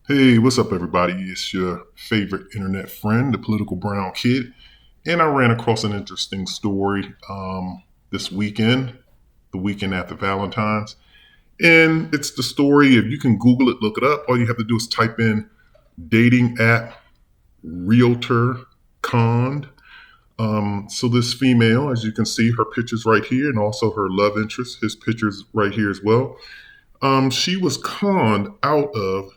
Hey, what's up, everybody? It's your favorite internet friend, the Political Brown Kid. And I ran across an interesting story this weekend, the weekend after Valentine's. And it's the story, if you can Google it, look it up, all you have to do is type in dating app realtor conned. So this female, as you can see, her picture's right here, and also her love interest, his picture's right here as well. She was conned out of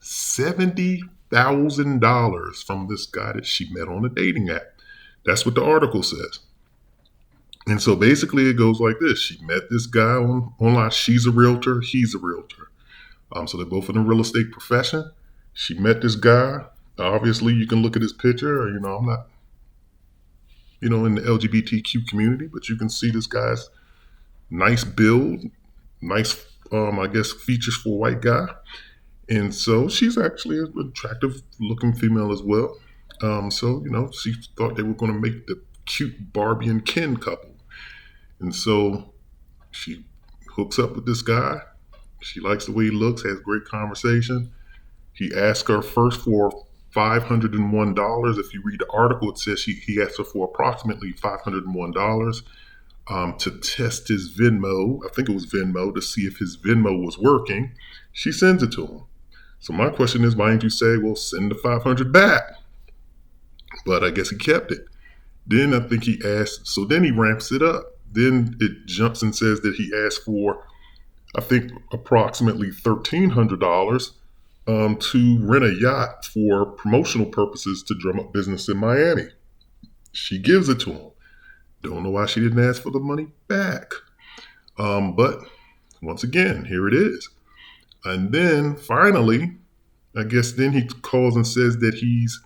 $70,000 from this guy that she met on a dating app. That's what the article says. And so basically, it goes like this: she met this guy online. She's a realtor. He's a realtor. So they're both in the real estate profession. She met this guy. Obviously, you can look at his picture. I'm not, in the LGBTQ community, but you can see this guy's nice build, nice, I guess, features for a white guy. And so she's actually an attractive looking female as well. She thought they were going to make the cute Barbie and Ken couple. And so she hooks up with this guy. She likes the way he looks, has great conversation. He asked her first for $501. If you read the article, it says he asked her for approximately $501 to test his Venmo. I think it was Venmo, to see if his Venmo was working. She sends it to him. So my question is, why didn't you say, well, send the 500 back? But I guess he kept it. Then I think he asked, so then he ramps it up. Then it jumps and says that he asked for, I think, approximately $1,300 to rent a yacht for promotional purposes to drum up business in Miami. She gives it to him. Don't know why she didn't ask for the money back. But once again, here it is. And then finally, I guess then he calls and says that he's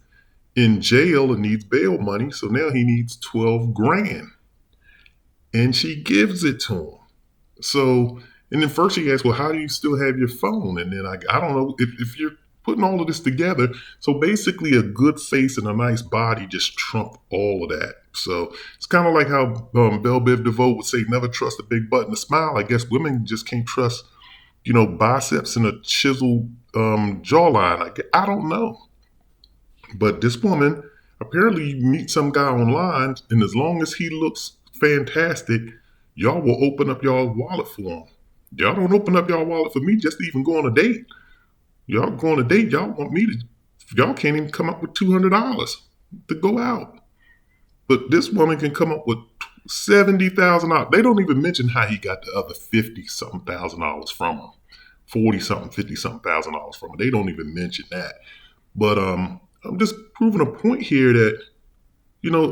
in jail and needs bail money. So now he needs 12 grand. And she gives it to him. So, and then first she asks, well, how do you still have your phone? And then I don't know if you're putting all of this together. So basically, a good face and a nice body just trump all of that. So it's kind of like how Belle Biv DeVoe would say, never trust a big butt and a smile. I guess women just can't trust, biceps and a chiseled jawline. I don't know. But this woman, apparently you meet some guy online, and as long as he looks fantastic, y'all will open up y'all wallet for him. Y'all don't open up y'all wallet for me just to even go on a date. Y'all go on a date, y'all want me to, y'all can't even come up with $200 to go out. But this woman can come up with $70,000. They don't even mention how he got the other 50 something thousand dollars from her. 40 something, 50 something thousand dollars from her. They don't even mention that. But I'm just proving a point here that,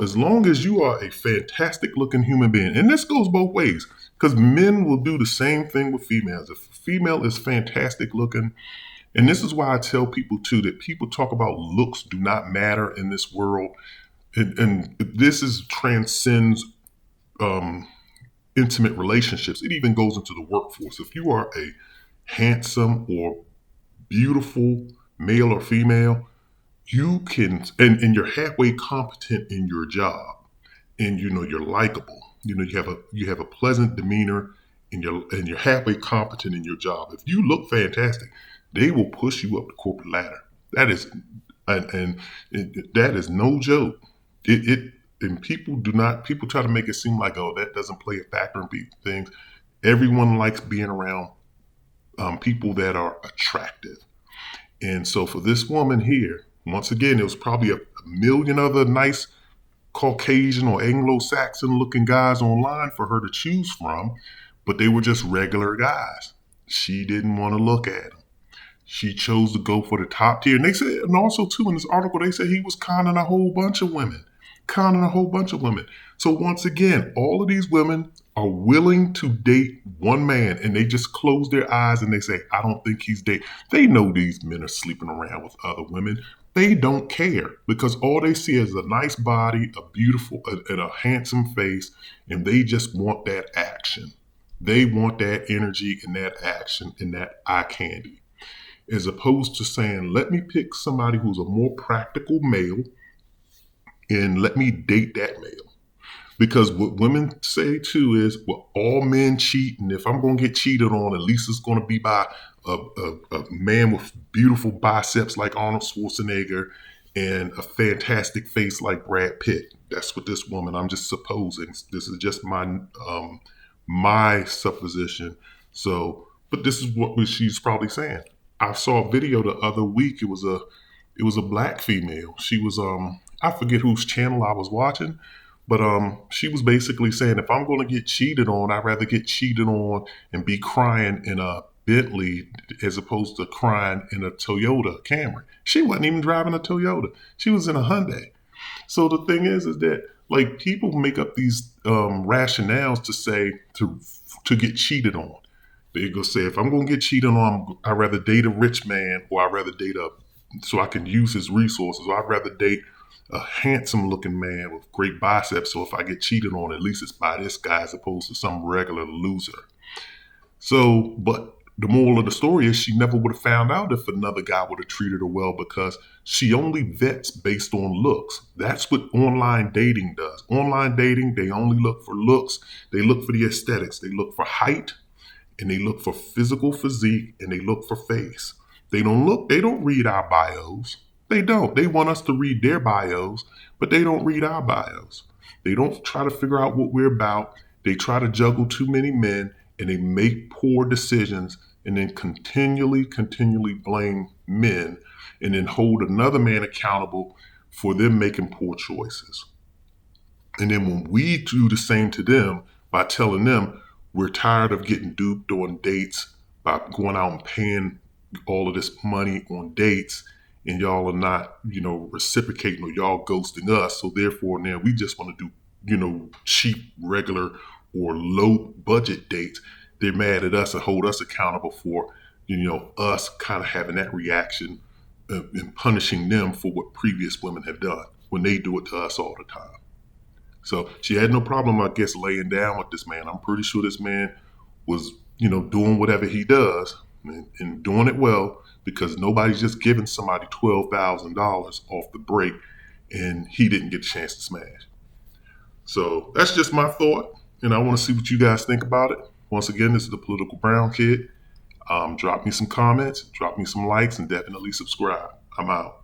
as long as you are a fantastic looking human being, and this goes both ways, because men will do the same thing with females. If a female is fantastic looking, and this is why I tell people too that people talk about looks do not matter in this world, and this is transcends um, intimate relationships. It even goes into the workforce. If you are a handsome or beautiful male or female, you can, and you're halfway competent in your job, and you're likable. You have a pleasant demeanor, and you're halfway competent in your job. If you look fantastic, they will push you up the corporate ladder. That is, and that is no joke. It and people try to make it seem like, oh, that doesn't play a factor in things. Everyone likes being around people that are attractive. And so for this woman here, once again, there was probably a million other nice Caucasian or Anglo-Saxon looking guys online for her to choose from, but they were just regular guys. She didn't want to look at them. She chose to go for the top tier. And they said, and also too in this article, they said he was conning a whole bunch of women. Conning a whole bunch of women. So once again, all of these women are willing to date one man, and they just close their eyes and they say, I don't think he's dating. They know these men are sleeping around with other women. They don't care because all they see is a nice body, a beautiful, and a handsome face, and they just want that action. They want that energy and that action and that eye candy. As opposed to saying, let me pick somebody who's a more practical male and let me date that male. Because what women say too is, well, all men cheat, and if I'm going to get cheated on, at least it's going to be by a man with beautiful biceps like Arnold Schwarzenegger and a fantastic face like Brad Pitt. That's what this woman. I'm just supposing. This is just my supposition. So, but this is what she's probably saying. I saw a video the other week. It was a black female. She was I forget whose channel I was watching, but she was basically saying if I'm going to get cheated on, I'd rather get cheated on and be crying in a Bentley as opposed to crying in a Toyota Camry. She wasn't even driving a Toyota. She was in a Hyundai. So the thing is that like people make up these rationales to say to get cheated on. They go say if I'm gonna get cheated on, I'd rather date a rich man, or I'd rather date a so I can use his resources, or I'd rather date a handsome looking man with great biceps. So if I get cheated on, at least it's by this guy as opposed to some regular loser. So, but the moral of the story is she never would have found out if another guy would have treated her well because she only vets based on looks. That's what online dating does. Online dating, they only look for looks. They look for the aesthetics. They look for height and they look for physical physique and they look for face. They don't read our bios. They don't. They want us to read their bios, but they don't read our bios. They don't try to figure out what we're about. They try to juggle too many men and they make poor decisions and then continually blame men and then hold another man accountable for them making poor choices. And then when we do the same to them by telling them we're tired of getting duped on dates, by going out and paying all of this money on dates, and y'all are not, reciprocating, or y'all ghosting us. So therefore now we just want to do, cheap, regular, or low budget dates. They're mad at us and hold us accountable for, us kind of having that reaction and punishing them for what previous women have done when they do it to us all the time. So she had no problem, I guess, laying down with this man. I'm pretty sure this man was, doing whatever he does and doing it well because nobody's just giving somebody $12,000 off the break and he didn't get a chance to smash. So that's just my thought, and I want to see what you guys think about it. Once again, this is the Political Brown Kid. Drop me some comments, drop me some likes, and definitely subscribe. I'm out.